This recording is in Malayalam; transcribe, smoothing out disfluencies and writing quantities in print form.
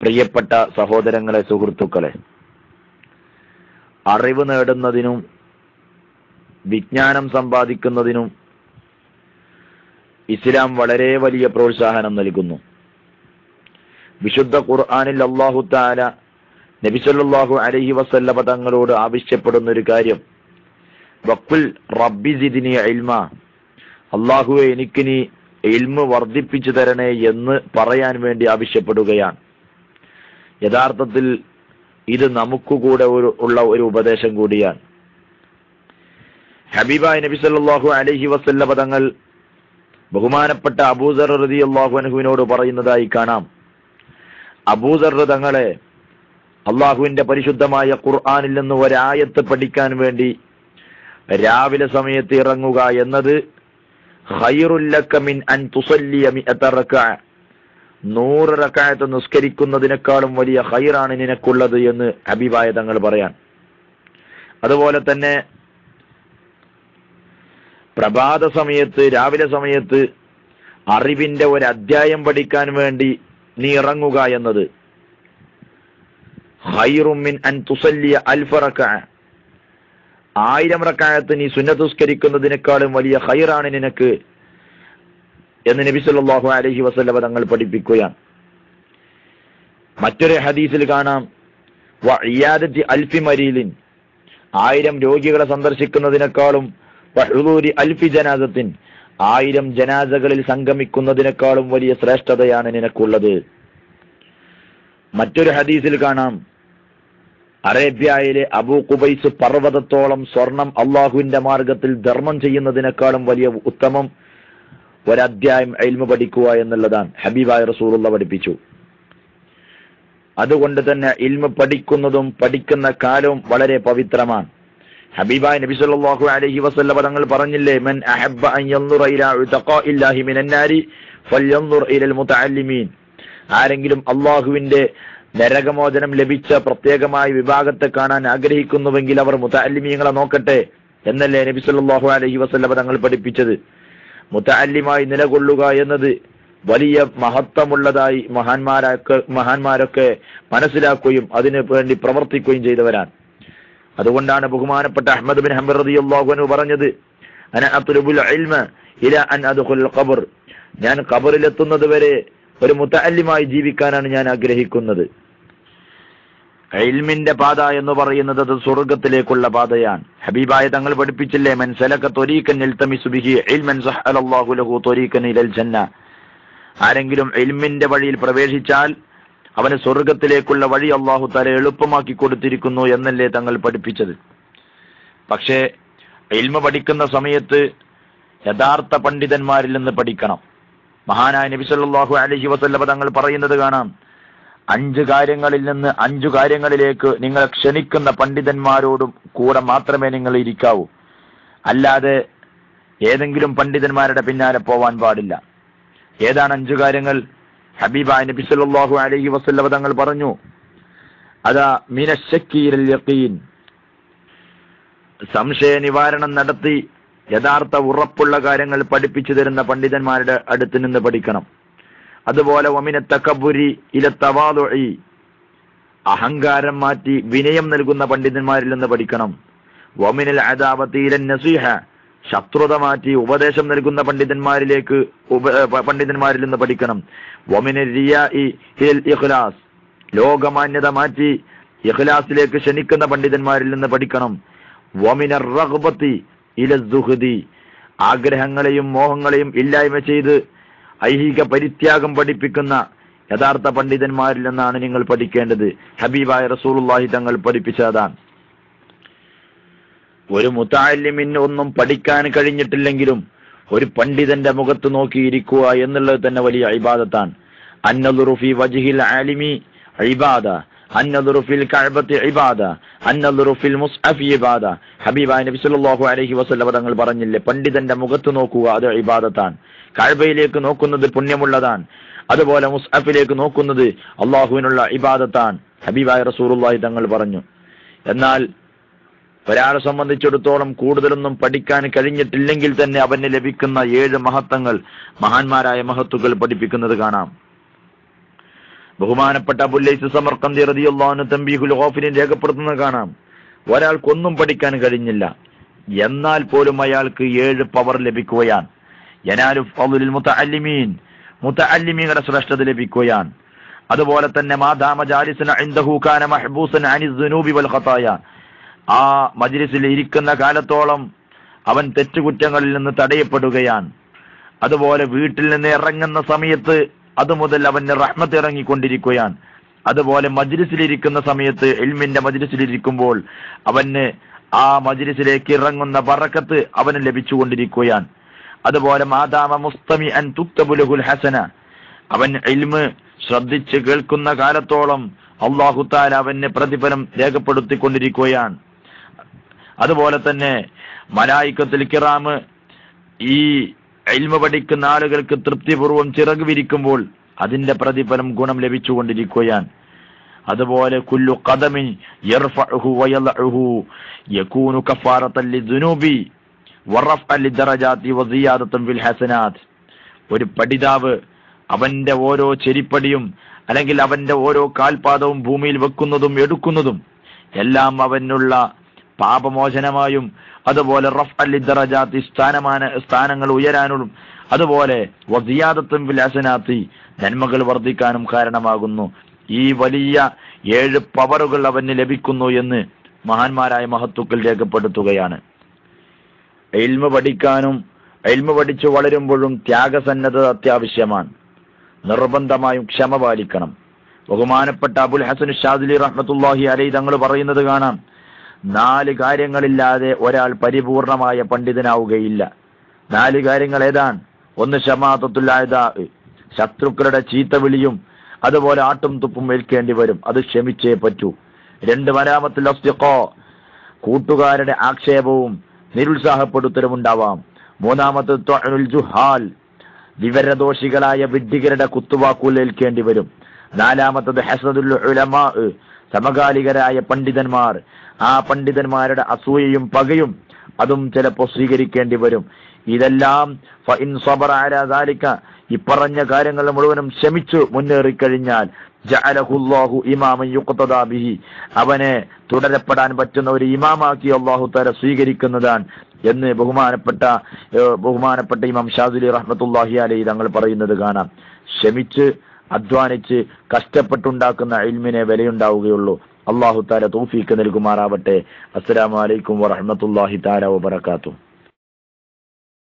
പ്രിയപ്പെട്ട സഹോദരങ്ങളെ, സുഹൃത്തുക്കളെ, അറിവ് നേടുന്നതിനും വിജ്ഞാനം സമ്പാദിക്കുന്നതിനും ഇസ്ലാം വളരെ വലിയ പ്രോത്സാഹനം നൽകുന്നു. വിശുദ്ധ ഖുർആനിൽ അല്ലാഹു തആല നബി സല്ലല്ലാഹു അലൈഹി വസല്ലമ തങ്ങളോട് ആവശ്യപ്പെടുന്ന ഒരു കാര്യം, വഖുൽ റബ്ബി സിദ്നി ഇൽമ, അല്ലാഹുവേ എനിക്ക് നീ ഇൽമ് വർദ്ധിപ്പിച്ചു തരണേ എന്ന് പറയാൻ വേണ്ടി ആവശ്യപ്പെടുകയാണ്. യഥാർത്ഥത്തിൽ ഇത് നമുക്ക് കൂടെ ഉള്ള ഒരു ഉപദേശം കൂടിയാണ്. ഹബീബായ നബി സല്ലല്ലാഹു അലൈഹി വസല്ലമ തങ്ങൾ ബഹുമാനപ്പെട്ട അബൂദർ റളിയല്ലാഹു അൻഹുവിനോട് പറയുന്നതായി കാണാം. അബൂദർ തങ്ങളെ അള്ളാഹുവിന്റെ പരിശുദ്ധമായ ഖുർആനിൽ നിന്ന് ഒരായത്ത് പഠിക്കാൻ വേണ്ടി രാവിലെ സമയത്ത് ഇറങ്ങുക എന്നത് ഖൈറുൽ ലക മിൻ അൻ തുസല്ലിയ മിഅത റക്അ, 100 റക്അത്ത് നിസ്കരിക്കുന്നതിനേക്കാളും വലിയ ഖൈറാണ് നിനക്കുള്ളത് എന്ന് ഹബീബായ തങ്ങൾ പറയാൻ. അതുപോലെ തന്നെ പ്രഭാത സമയത്ത്, രാവിലെ സമയത്ത് അറിവിന്റെ ഒരു അധ്യായം പഠിക്കാൻ വേണ്ടി നീ ഇറങ്ങുക എന്നത് ഖൈറും മിൻ അൻ തുസല്ലിയ അൽഫ റക്അ, 1000 റക്അത്ത് നീ സുന്നത്ത് നിസ്കരിക്കുന്നതിനേക്കാളും വലിയ ഖൈറാണ് നിനക്ക് എന്ന് നബി സല്ലല്ലാഹു അലൈഹി വസല്ലം തങ്ങൾ പഠിപ്പിക്കുകയാണ്. മറ്റൊരു ഹദീസിൽ കാണാം, വഇയാദത്തി അൽഫി മരീലിൻ, 1000 രോഗികളെ സന്ദർശിക്കുന്നതിനേക്കാളും വഹുദൂരി അൽഫി ജനാസത്തിൻ, 1000 ജനാസകളിൽ സംഗമിക്കുന്നതിനേക്കാളും വലിയ ശ്രേഷ്ഠതയാണ് നിനക്കുള്ളത്. മറ്റൊരു ഹദീസിൽ കാണാം, അറേബ്യയിലെ അബൂ ഖുബൈസ് പർവ്വതത്തോളം സ്വർണം അള്ളാഹുവിന്റെ മാർഗത്തിൽ ധർമ്മം ചെയ്യുന്നതിനേക്കാളും വലിയ ഉത്തമം ഒരധ്യായം ഇൽമു പഠിക്കുക എന്നുള്ളതാണ്. ഹബീബായ റസൂലുള്ളാഹി പഠിപ്പിച്ചു. അതുകൊണ്ട് തന്നെ ഇൽമു പഠിക്കുന്നതും പഠിക്കുന്ന കാലവും വളരെ പവിത്രമാണ്. ഹബീബായ നബി സല്ലല്ലാഹു അലൈഹി വസല്ലം തങ്ങൾ പറഞ്ഞില്ലേ, മൻ അഹബ്ബ അൻ യൻദുറ ഇലാ ഉതഖാഇല്ലാഹി മിനൻ നാരി ഫൽയൻദുർ ഇലൽ മുതഅല്ലിമീൻ, ആരെങ്കിലും അള്ളാഹുവിന്റെ നരകമോചനം ലഭിച്ച പ്രത്യേകമായ വിഭാഗത്തെ കാണാൻ ആഗ്രഹിക്കുന്നുവെങ്കിൽ അവർ മുതഅല്ലിമീങ്ങളെ നോക്കട്ടെ എന്നല്ലേ നബി സല്ലല്ലാഹു അലൈഹി വസല്ലം തങ്ങൾ പഠിപ്പിച്ചത്. മുതഅല്ലിമായി നിലകൊള്ളുക എന്നത് വലിയ മഹത്വമുള്ളതായി മഹാന്മാരൊക്കെ മനസ്സിലാക്കുകയും അതിനു വേണ്ടി പ്രവർത്തിക്കുകയും ചെയ്തവരാണ്. അതുകൊണ്ടാണ് ബഹുമാനപ്പെട്ട അഹ്മദ് ബിൻ ഹംബൽ റളിയല്ലാഹു അൻഹു പറഞ്ഞത്, അന അത്ലുബുൽ ഇൽമ ഇലാ അൻ അദ്ഖുൽ ഖബർ, ഞാൻ ഖബറിലെത്തുന്നത് വരെ ഒരു മുതഅല്ലിമായി ജീവിക്കാനാണ് ഞാൻ ആഗ്രഹിക്കുന്നത്. ഇൽമിന്റെ പാത എന്ന് പറയുന്നത് അത് സ്വർഗ്ഗത്തിലേക്കുള്ള പാതയാണ്. ഹബീബായ തങ്ങൾ പഠിപ്പിച്ചില്ലേ, മൻ സലക ത്വരീഖൻ യൽതമിസു ബിഹി ഇൽമൻ സഹലല്ലാഹു ലഹു ത്വരീഖൻ ഇലൽ ജന്ന, ആരെങ്കിലും ഇൽമിന്റെ വഴിയിൽ പ്രവേശിച്ചാൽ അവന് സ്വർഗത്തിലേക്കുള്ള വഴി അല്ലാഹു തആല എളുപ്പമാക്കി കൊടുത്തിരിക്കുന്നു എന്നല്ലേ തങ്ങൾ പഠിപ്പിച്ചത്. പക്ഷേ ഇൽമ പഠിക്കുന്ന സമയത്ത് യഥാർത്ഥ പണ്ഡിതന്മാരിൽ നിന്ന് പഠിക്കണം. മഹാനായ നബി സല്ലല്ലാഹു അലൈഹി വസല്ലം തങ്ങൾ പറയുന്നത് കാണാം, 5 കാര്യങ്ങളിൽ നിന്ന് 5 കാര്യങ്ങളിലേക്ക് നിങ്ങൾ ക്ഷണിക്കുന്ന പണ്ഡിതന്മാരോടും കൂടെ മാത്രമേ നിങ്ങൾ ഇരിക്കാവൂ, അല്ലാതെ ഏതെങ്കിലും പണ്ഡിതന്മാരുടെ പിന്നാലെ പോവാൻ പാടില്ല. ഏതാണ് 5 കാര്യങ്ങൾ? ഹബീബായ നബി സല്ലല്ലാഹു അലൈഹി വസല്ലം തങ്ങൾ പറഞ്ഞു, അതാ മിനശ്ശക്കി ഇലൽ യഖീൻ, സംശയ നിവാരണം നടത്തി യഥാർത്ഥ ഉറപ്പുള്ള കാര്യങ്ങൾ പഠിപ്പിച്ചു തരുന്ന പണ്ഡിതന്മാരുടെ അടുത്ത് നിന്ന് പഠിക്കണം. അതുപോലെ വമിന തകബ്ബുരി ഇല തവാദുഇ, അഹങ്കാരം മാറ്റി വിനയം നൽകുന്ന പണ്ഡിതന്മാരിൽ നിന്ന് പഠിക്കണം. വമിനൽ അദാവതി ഇല നസീഹ, ശത്രുത മാറ്റി ഉപദേശം നൽകുന്ന പണ്ഡിതന്മാരിൽ നിന്ന് പഠിക്കണം. വമിനൽ റിയാഇ ഇലൽ ഇഖ്ലാസ്, ലോകമാന്യത മാറ്റി ഇഖ്ലാസിലേക്ക് ക്ഷണിക്കുന്ന പണ്ഡിതന്മാരിൽ നിന്ന് പഠിക്കണം. വമിനർ റഗ്ബതി ഇല സുഹ്ദി, ആഗ്രഹങ്ങളെയും മോഹങ്ങളെയും ഇല്ലായ്മ ചെയ്ത് ഐഹിക പരിത്യാഗം പഠിപ്പിക്കുന്ന യഥാർത്ഥ പണ്ഡിതന്മാരിൽ നിന്നാണ് നിങ്ങൾ പഠിക്കേണ്ടത്. ഹബീബായ റസൂലുള്ളാഹി തങ്ങൾ പഠിപ്പിച്ചതാണ്. ഒരു മുതഅല്ലിമിന് ഒന്നും പഠിക്കാൻ കഴിഞ്ഞിട്ടില്ലെങ്കിലും ഒരു പണ്ഡിതന്റെ മുഖത്ത് നോക്കിയിരിക്കുക എന്നുള്ളത് തന്നെ വലിയ ഇബാദത്താണ്. അന്നദുറു ഫീ വജ്ഹിൽ ആലിമി ഇബാദ, അന്നദുറു ഫിൽ കഅബത്തി ഇബാദ, അന്നദുറു ഫിൽ മുസ്അഫി ഇബാദ. ഹബീബായ നബി സല്ലല്ലാഹു അലൈഹി വസല്ലം തങ്ങൾ പറഞ്ഞില്ലേ, പണ്ഡിതന്റെ മുഖത്ത് നോക്കുക അത് ഇബാദത്താണ്. കഅബയിലേക്ക് നോക്കുന്നത് പുണ്യമുള്ളതാണ്. അതുപോലെ മുസ്അഫിലേക്ക് നോക്കുന്നത് അള്ളാഹുവിനുള്ള ഇബാദത്താണ്. ഹബീബായ റസൂലുള്ളാഹി തങ്ങൾ പറഞ്ഞു. എന്നാൽ ഒരാളെ സംബന്ധിച്ചിടത്തോളം കൂടുതലൊന്നും പഠിക്കാൻ കഴിഞ്ഞിട്ടില്ലെങ്കിൽ തന്നെ അവന് ലഭിക്കുന്ന 7 മഹത്വങ്ങൾ മഹാന്മാരായ മഹത്തുക്കൾ പഠിപ്പിക്കുന്നത് കാണാം. ബഹുമാനപ്പെട്ട അബുല്ലൈസ് സമർഖന്ദി റളിയല്ലാഹു അൻഹു തംബീഹുൽ ഗാഫിലിൻ രേഖപ്പെടുത്തുന്നത് കാണാം. ഒരാൾക്കൊന്നും പഠിക്കാൻ കഴിഞ്ഞില്ല, എന്നാൽ പോലും അയാൾക്ക് 7 പവർ ലഭിക്കുകയാണ്. യനാലു ഫളുൽ മുതഅല്ലിമീൻ, മുതഅല്ലിമീങ്ങളുടെ ശ്രേഷ്ഠത ലഭിക്കുകയാണ്. അതുപോലെ തന്നെ മാദാമ ജാലിസൻ ഇൻദഹു കാന മഹ്ബൂസൻ അനിസ് ദുനൂബി വൽ ഖതായ, ആ മജ്ലിസിൽ ഇരിക്കുന്ന കാലത്തോളം അവൻ തെറ്റുകുറ്റങ്ങളിൽ നിന്ന് തടയപ്പെടുകയാണ്. അതുപോലെ വീട്ടിൽ നിന്ന് ഇറങ്ങുന്ന സമയത്ത് അതുമുതൽ അവന് റഹ്മത്ത് ഇറങ്ങിക്കൊണ്ടിരിക്കുകയാണ്. അതുപോലെ മജ്ലിസിലിരിക്കുന്ന സമയത്ത്, ഇൽമിന്റെ മജ്ലിസിലിരിക്കുമ്പോൾ അവന് ആ മജ്ലിസിലേക്ക് ഇറങ്ങുന്ന ബറക്കത്ത് അവന് ലഭിച്ചുകൊണ്ടിരിക്കുകയാണ്. അതുപോലെ മാദാമ മുസ്തമിഅൻ തുക്തബു ലഹുൽ ഹസന, അവൻ ഇൽമ് ശ്രദ്ധിച്ച് കേൾക്കുന്ന കാലത്തോളം അല്ലാഹു തആല അവന് പ്രതിഫലം രേഖപ്പെടുത്തിക്കൊണ്ടിരിക്കുകയാണ്. അതുപോലെ തന്നെ മലായികത്തുൽ കിറാം ഈ ഇൽമ് പഠിക്കുന്ന ആളുകൾക്ക് തൃപ്തിപൂർവ്വം ചിറക് വിരിക്കുമ്പോൾ അതിന്റെ പ്രതിഫലം ഗുണം ലഭിച്ചുകൊണ്ടിരിക്കുകയാണ്. അതുപോലെ കുല്ലു ഖദമിൻ യർഫഉഹു വയളഉഹു യകൂനു കഫാറത്തൻ ലിദുനൂബി വറഫഅൻ ലിദറജാതി വസിയാദതൻ ഫിൽ ഹസനാത്ത്. ഒരു പഠിതാവ് അവന്റെ ഓരോ ചെരിപ്പടിയും അല്ലെങ്കിൽ അവന്റെ ഓരോ കാൽപാദവും ഭൂമിയിൽ വെക്കുന്നതും എടുക്കുന്നതും എല്ലാം അവനുള്ള പാപമോചനമായും, അതുപോലെ റഫഅൻ ലിദറജാതി സ്ഥാനങ്ങൾ ഉയരാനും, അതുപോലെ വസിയാദതൻ ഫിൽ ഹസനാത്തി നന്മകൾ വർദ്ധിക്കാനും കാരണമാകുന്നു. ഈ വലിയ 7 പവറുകൾ അവന് ലഭിക്കുന്നു എന്ന് മഹാന്മാരായ മഹത്തുക്കൾ രേഖപ്പെടുത്തുകയാണ്. ഇൽമു പഠിക്കാനും ഇൽമു പഠിച്ചു വളരുമ്പോഴും ത്യാഗസന്നദ്ധത അത്യാവശ്യമാണ്. നിർബന്ധമായും ക്ഷമ പാലിക്കണം. ബഹുമാനപ്പെട്ട അബുൽ ഹസൻ ഷാദിലി റഹ്മത്തുള്ളാഹി അലൈഹി തങ്ങൾ പറയുന്നത് കാണാം, 4 കാര്യങ്ങളില്ലാതെ ഒരാൾ പരിപൂർണമായ പണ്ഡിതനാവുകയില്ല. 4 കാര്യങ്ങൾ ഏതാണ്? 1 ശമാഅത്തുൽ അഅദാ, ശത്രുക്കളുടെ ചീത്തവിളിയും അതുപോലെ ആട്ടും തുപ്പും ഏൽക്കേണ്ടി വരും, അത് ക്ഷമിച്ചേ പറ്റൂ. 2 മലാമത്തുൽ അസ്ദിഖാ, കൂട്ടുകാരുടെ ആക്ഷേപവും നിരുത്സാഹപ്പെടുത്തലും ഉണ്ടാവാം. 3 തുഅനുൽ ജുഹാൽ, വിവരദോഷികളായ വിഡ്ഢികളുടെ കുത്തുവാക്കുകൾ ഏൽക്കേണ്ടി വരും. 4 ഹസദുൽ ഉലമാ, സമകാലികരായ പണ്ഡിതന്മാർ, ആ പണ്ഡിതന്മാരുടെ അസൂയയും പകയും അതും ചിലപ്പോൾ സ്വീകരിക്കേണ്ടി വരും. ഇതെല്ലാം ഫഇൻ സബറ അലാ ദാലിക, ഇപ്പറഞ്ഞ കാര്യങ്ങൾ മുഴുവനും ക്ഷമിച്ചു മുന്നേറിക്കഴിഞ്ഞാൽ ജഅലഹുല്ലാഹു ഇമാമൻ യുഖ്തദാ ബിഹി, അവനെ തുടരപ്പെടാൻ പറ്റുന്ന ഒരു ഇമാമാക്കി അല്ലാഹു തആല സ്വീകരിക്കുന്നതാണ് എന്ന് ബഹുമാനപ്പെട്ട ഇമാം ഷാദിലി റഹ്മത്തുള്ളാഹി അലൈഹി തങ്ങൾ പറയുന്നത് കാണാം. ക്ഷമിച്ച് അധ്വാനിച്ച് കഷ്ടപ്പെട്ടുണ്ടാക്കുന്ന ഇൽമിനെ വിലയുണ്ടാവുകയുള്ളൂ. അല്ലാഹു തആല തൗഫീഖ് നൽകുമാറാവട്ടെ. അസ്സലാമു അലൈക്കും വറഹ്മത്തുള്ളാഹി തആല വബറകാതുഹു.